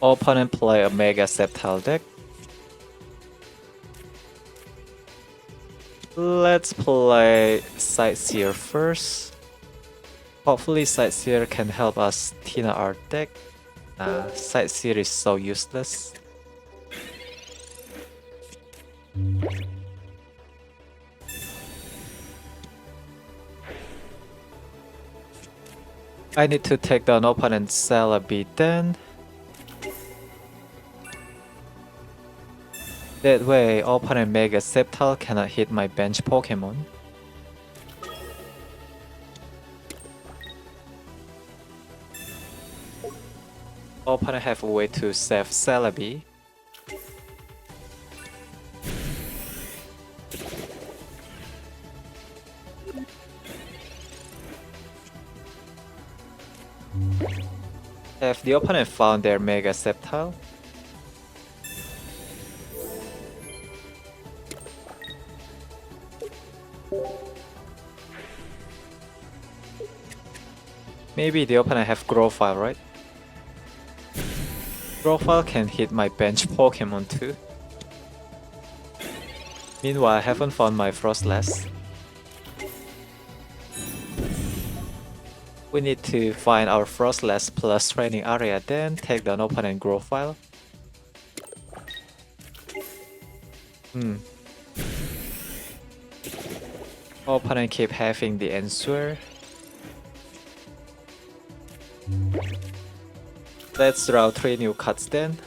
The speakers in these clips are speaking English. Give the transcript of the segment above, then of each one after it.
Opponent play a Mega Sceptile deck. Let's play Sightseer first. Hopefully Sightseer can help us Tina our deck. Sightseer is so useless. I need to take down opponent's Celebi then. That way, opponent Mega Sceptile cannot hit my bench Pokemon. Opponent have a way to save Celebi. Have the opponent found their Mega Sceptile? Maybe the opponent have Growfile, right? Growfile can hit my bench Pokemon too. Meanwhile, I haven't found my Frostless. We need to find our Frostless plus training area, then take down opponent Growfile. Opponent keep having the answer. Let's draw 3 new cards then.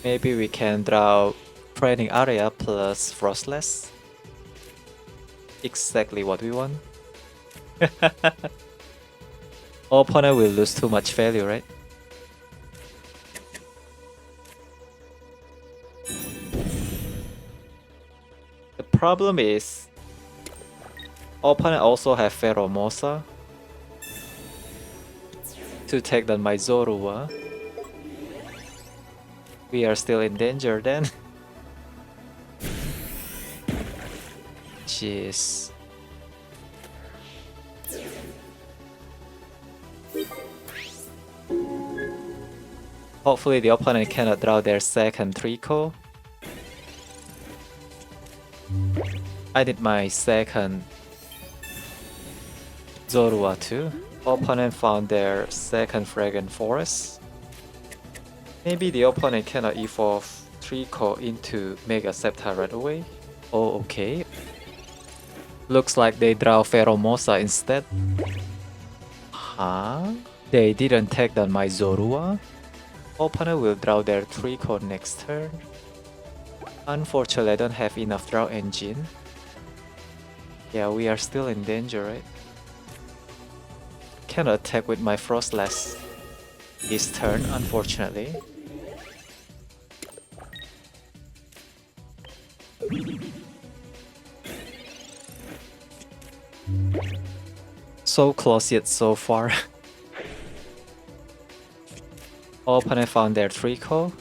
Maybe we can draw training area plus Frostless. Exactly what we want. Opponent will lose too much value, right? The problem is opponent also have Pheromosa to take down my Zorua. We are still in danger then. Jeez. Hopefully the opponent cannot draw their second Trico. I need my second Zorua too. Opponent found their second Fragrant Forest. Maybe the opponent cannot evolve Trico into Mega Sceptile right away. Oh, okay. Looks like they draw Pheromosa instead. Huh? They didn't take down my Zorua? Opponent will draw their Trico next turn. Unfortunately, I don't have enough draw engine. Yeah, we are still in danger, right? Cannot attack with my Frostless this turn, unfortunately. So close yet so far. Opponent found their Trico.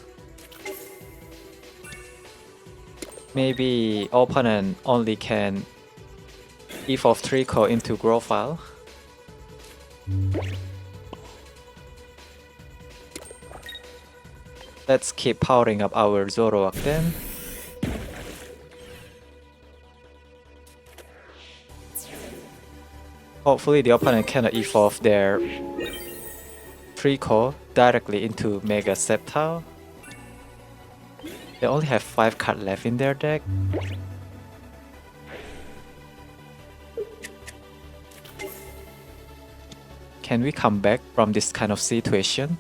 Maybe opponent only can evolve Trico into Growfile. Let's keep powering up our Zoroark then. Hopefully the opponent cannot evolve their Trico directly into Mega Sceptile. They only have 5 cards left in their deck. Can we come back from this kind of situation?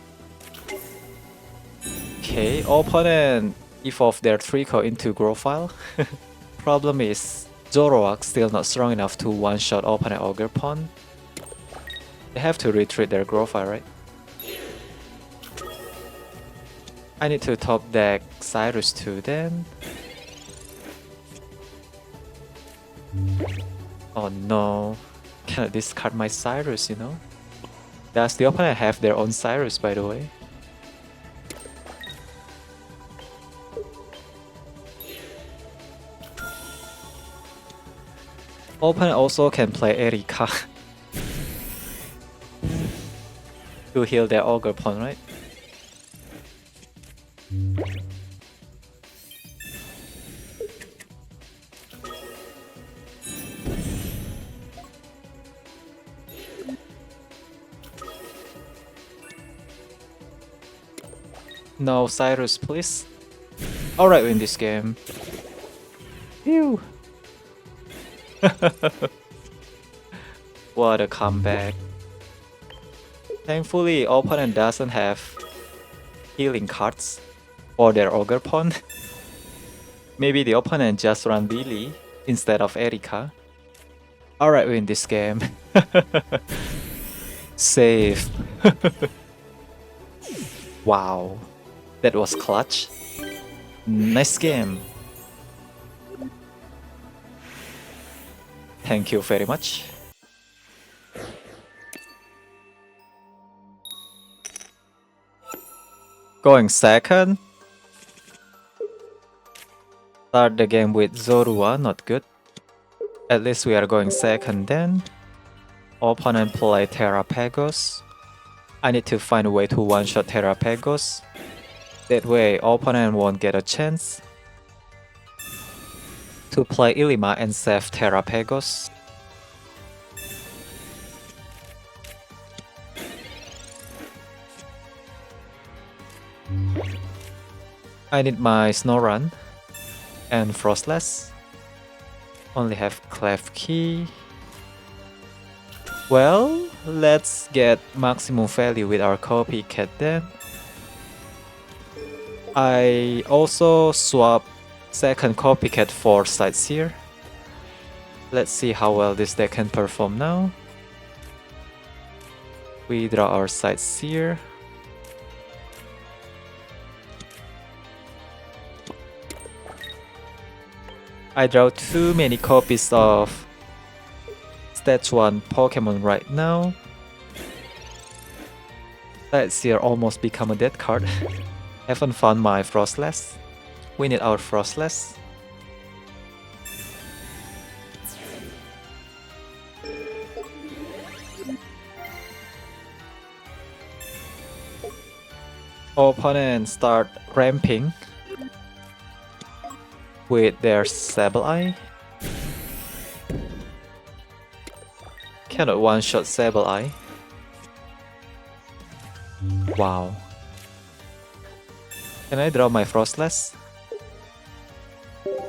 Okay, opponent evolve their Trico into Growfile. Problem is, Zoroark still not strong enough to one-shot opponent Ogerpon. They have to retreat their Growfile, right? I need to top deck Cyrus too then. Oh no, cannot discard my Cyrus, you know? Does the opponent have their own Cyrus, by the way? Opponent also can play Erika to heal their Ogerpon, right? No Cyrus, please. Alright, win this game. Phew. What a comeback. Thankfully, opponent doesn't have healing cards for their Ogre Pawn. Maybe the opponent just run Lily instead of Erika. Alright, win this game. Save. Wow. That was clutch. Nice game. Thank you very much. Going second. Start the game with Zorua, not good. At least we are going second then. Opponent play Terapagos. I need to find a way to one-shot Terapagos. That way, opponent won't get a chance to play Ilima and save Terapagos. I need my Snorunt and Frostless. Only have Klefki. Well, let's get maximum value with our Copycat then. I also swap second Copycat for Sightseer. Let's see how well this deck can perform now. We draw our Sightseer. I draw too many copies of Stage 1 Pokemon right now. Sightseer almost become a dead card. Haven't found my Frostless. We need our Frostless. Opponent start ramping with their Sableye. Cannot one-shot Sableye. Wow. Can I draw my Frostless?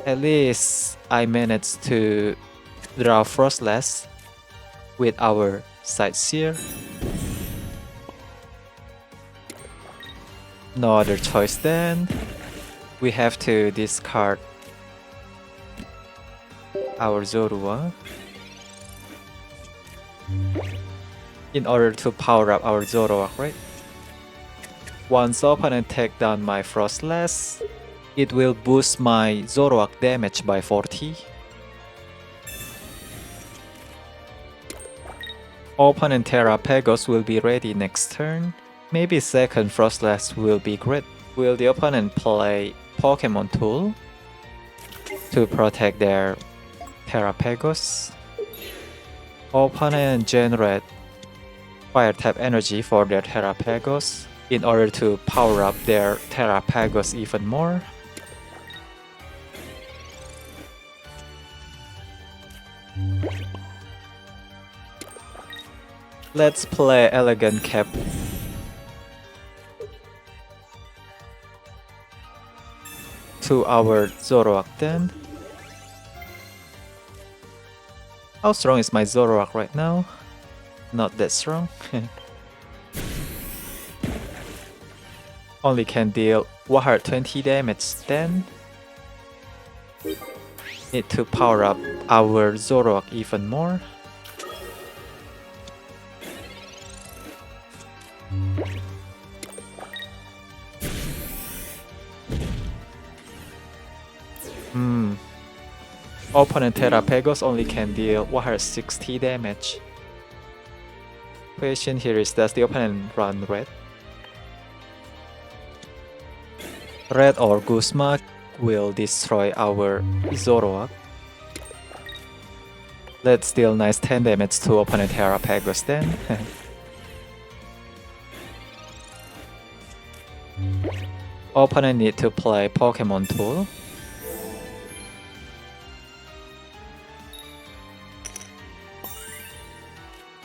At least I managed to draw Frostless with our Sightseer. No other choice then. We have to discard our Zorua in order to power up our Zoroark, right? Once opponent take down my Frostless, it will boost my Zoroark damage by 40. Opponent Terapagos will be ready next turn. Maybe second Frostless will be great. Will the opponent play Pokemon Tool to protect their Terapagos? Opponent generate Fire type energy for their Terapagos in order to power up their Terapagos even more. Let's play Elegant Cap. To our Zoroark then. How strong is my Zoroark right now? Not that strong. Only can deal 120 damage then. Need to power up our Zoroark even more. Opponent Terapagos only can deal 160 damage. Question here is, does the opponent run red? Red or Guzma will destroy our Zoroark. Let's deal nice 10 damage to opponent Terapagos then. Opponent need to play Pokemon Tool.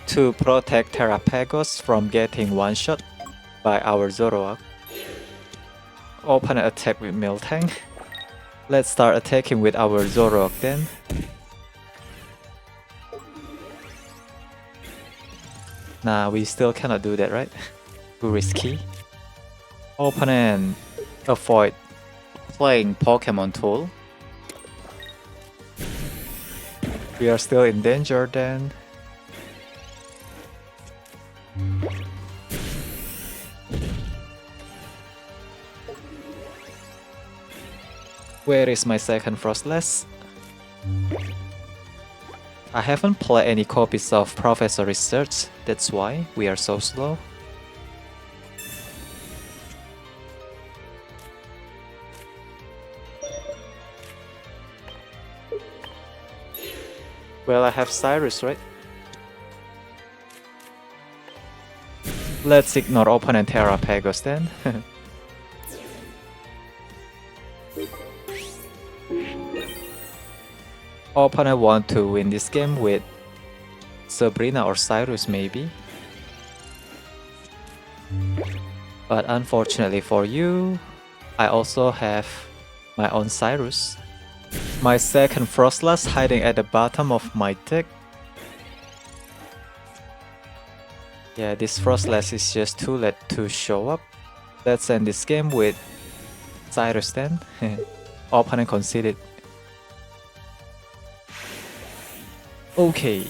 To protect Terapagos from getting one-shot by our Zoroark. Opponent attack with Miltank. Let's start attacking with our Zoroark then. Nah, we still cannot do that, right? Too risky. Opponent avoid playing Pokemon Tool. We are still in danger then. Where is my second Frostless? I haven't played any copies of Professor Research, that's why we are so slow. Well, I have Cyrus, right? Let's ignore opponent Terapagos then. Opponent want to win this game with Sabrina or Cyrus maybe. But unfortunately for you, I also have my own Cyrus. My second Frostless hiding at the bottom of my deck. Yeah, this Frostless is just too late to show up. Let's end this game with Cyrus then. Opponent conceded. Okay.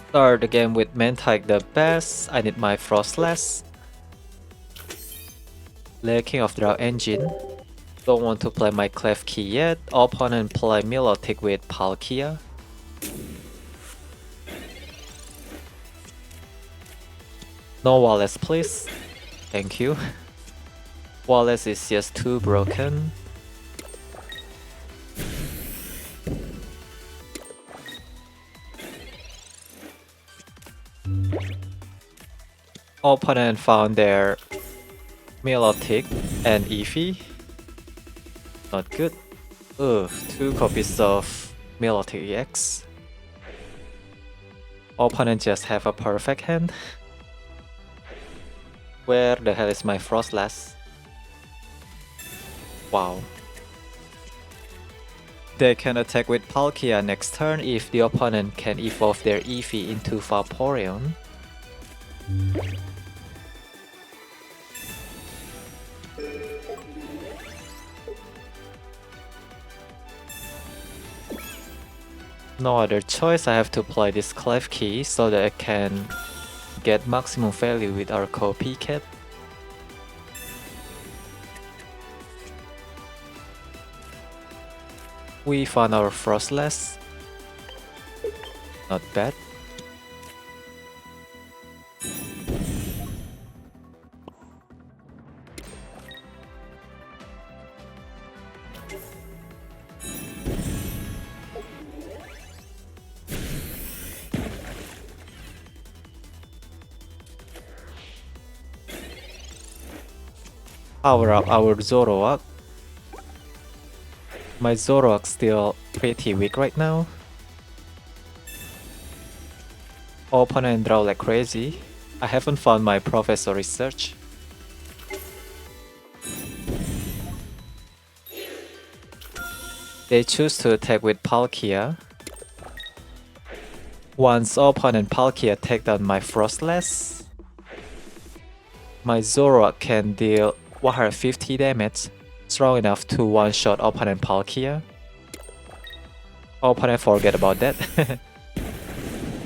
Start the game with Mantyke the best. I need my Frostless. Lacking of Draw Engine. Don't want to play my Klefki yet. Opponent play Milotic with Palkia. No Wallace please. Thank you. Wallace is just too broken. Opponent found their Milotic and Eevee. Not good. Ugh, 2 copies of Milotic EX. Opponent just have a perfect hand. Where the hell is my Frostless? Wow. They can attack with Palkia next turn if the opponent can evolve their Eevee into Vaporeon. No other choice, I have to play this Klefki so that I can get maximum value with our Copycat. We found our Frostless. Not bad. Power up our Zoroark. My Zoroark still pretty weak right now. Opponent draw like crazy. I haven't found my Professor Research. They choose to attack with Palkia. Once opponent Palkia take down my Frostless, my Zoroark can deal 150 damage, strong enough to one-shot opponent Palkia. Opponent forget about that.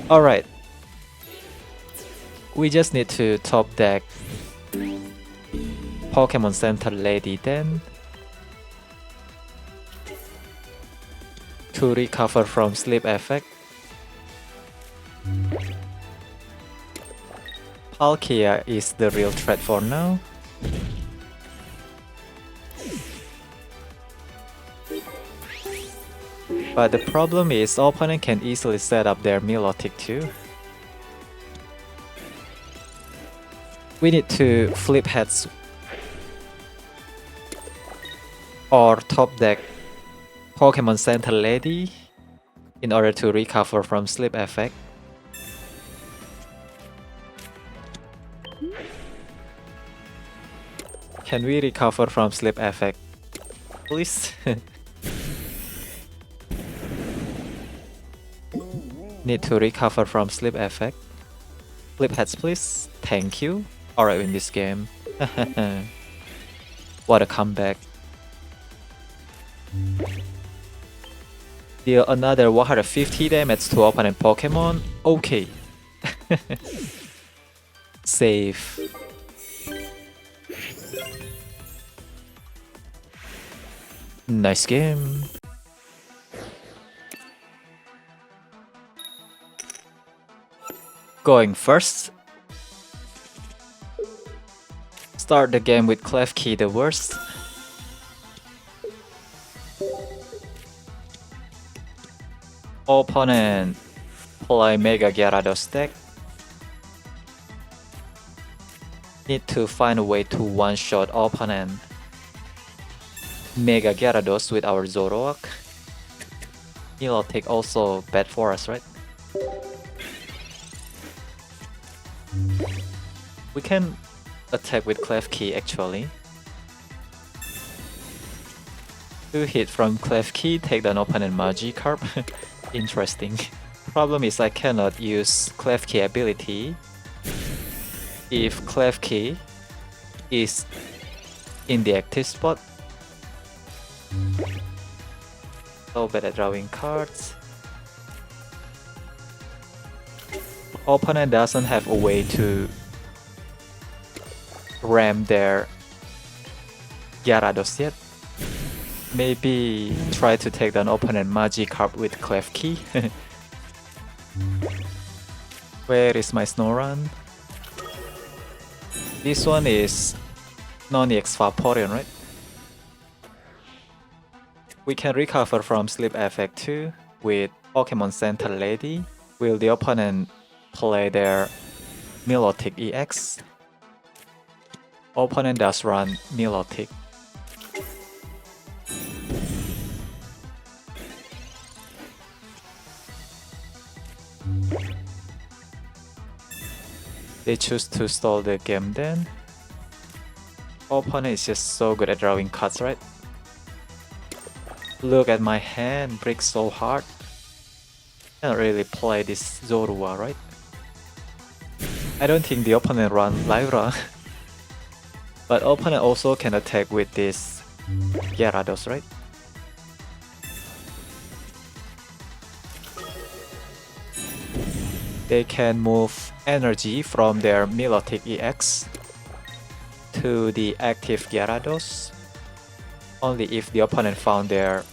Alright. We just need to top deck Pokemon Center Lady then to recover from sleep effect. Palkia is the real threat for now. But the problem is opponent can easily set up their Milotic too. We need to flip heads or top deck Pokemon Center Lady in order to recover from sleep effect. Can we recover from sleep effect? Please? Need to recover from sleep effect. Flip heads please. Thank you. Alright, win this game. What a comeback. Deal another 150 damage to opponent Pokemon. Okay. Save. Nice game. Going first. Start the game with Klefki the worst. Opponent play Mega Gyarados deck. Need to find a way to one-shot opponent Mega Gyarados with our Zoroark. Milotic also bad for us, right? We can attack with Klefki actually. 2 hit from Klefki, take down opponent Magikarp. Interesting. Problem is I cannot use Klefki ability if Klefki is in the active spot. So bad at drawing cards. Opponent doesn't have a way to ram their Gyarados yet. Maybe try to take down opponent Magikarp with Klefki. Where is my Snorunt? This one is non-EX Vaporeon, right? We can recover from sleep effect too with Pokemon Center Lady. Will the opponent play their Milotic EX? Opponent does run Milotic. They choose to stall the game then. Opponent is just so good at drawing cards, right? Look at my hand, breaks so hard. Can't really play this Zorua, right? I don't think the opponent run Lyra. But opponent also can attack with this Gyarados, right? They can move energy from their Milotic EX to the active Gyarados only if the opponent found their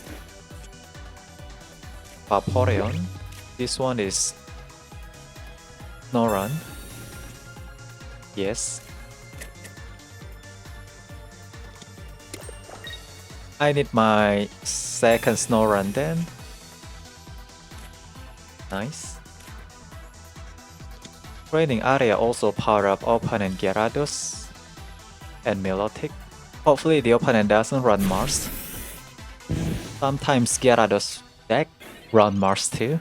Vaporeon. This one is Snorunt. Yes. I need my second Snorunt then. Nice. Training area also power up opponent Gyarados and Milotic. Hopefully the opponent doesn't run Mars. Sometimes Gyarados deck run Mars too.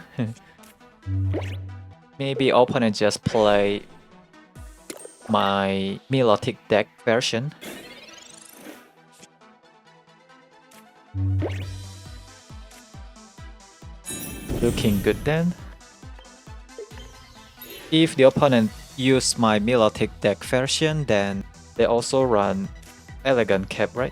Maybe opponent just play my Milotic deck version. Looking good then. If the opponent use my Milotic deck version, then they also run Elegant Cap, right?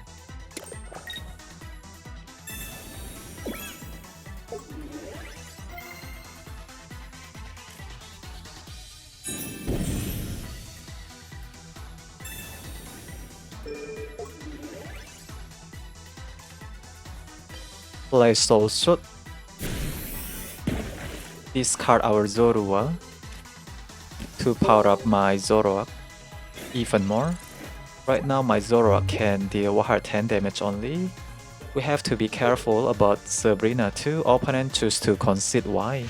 Play Soul Suit. Discard our Zorua to power up my Zoroark even more. Right now my Zoroark can deal 110 damage only. We have to be careful about Sabrina too. Opponent choose to concede Y.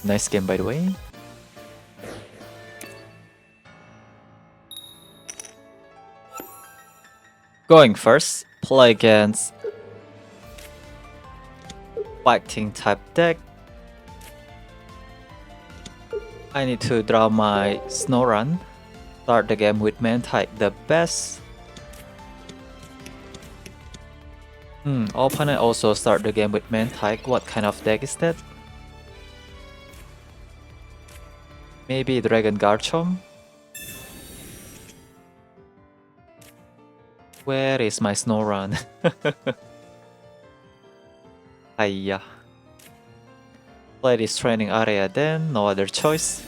Nice game by the way. Going first, play against fighting type deck. I need to draw my Snorunt. Start the game with Mantyke the best. Opponent also start the game with Mantyke. What kind of deck is that? Maybe Dragon Garchomp? Where is my Snorunt? Hiya. Play this training area then, no other choice.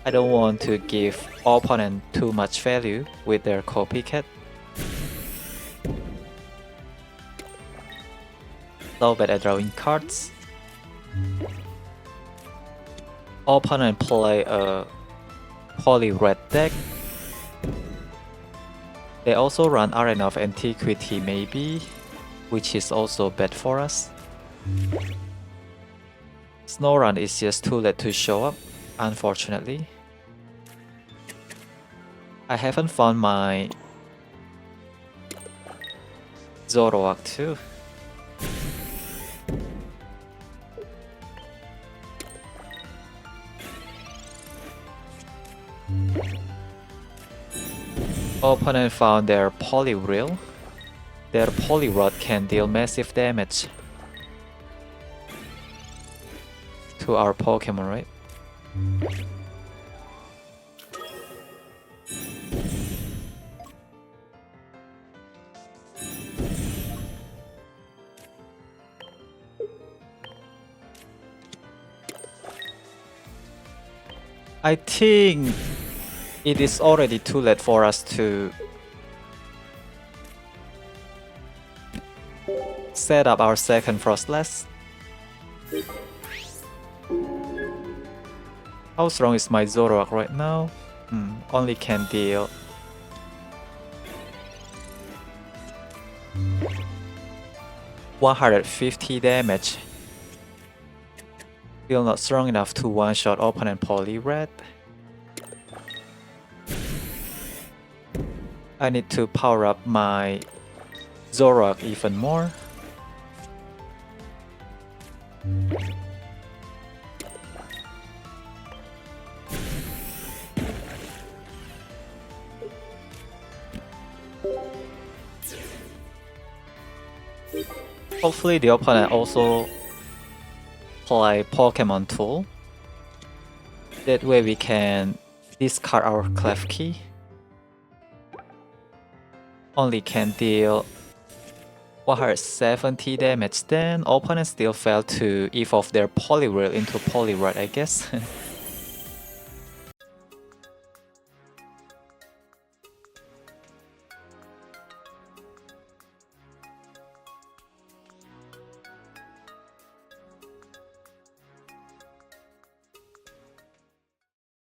I don't want to give opponent too much value with their Copycat. So bad at drawing cards. Opponent play a Poliwrath deck. They also run Arena of Antiquity maybe, which is also bad for us. Snorunt is just too late to show up, unfortunately. I haven't found my Zoroark too. Opponent found their Poliwrath. Their Poliwrath can deal massive damage to our Pokemon, right? I think it is already too late for us to set up our second Frostless. How strong is my Zoroark right now? Only can deal 150 damage. Still not strong enough to one-shot opponent Poliwrath. I need to power up my Zoroark even more. Hopefully the opponent also play Pokemon Tool. That way we can discard our Klefki. Only can deal 170 damage, then opponent still failed to evolve their Poliwrath into Poliwrath, I guess.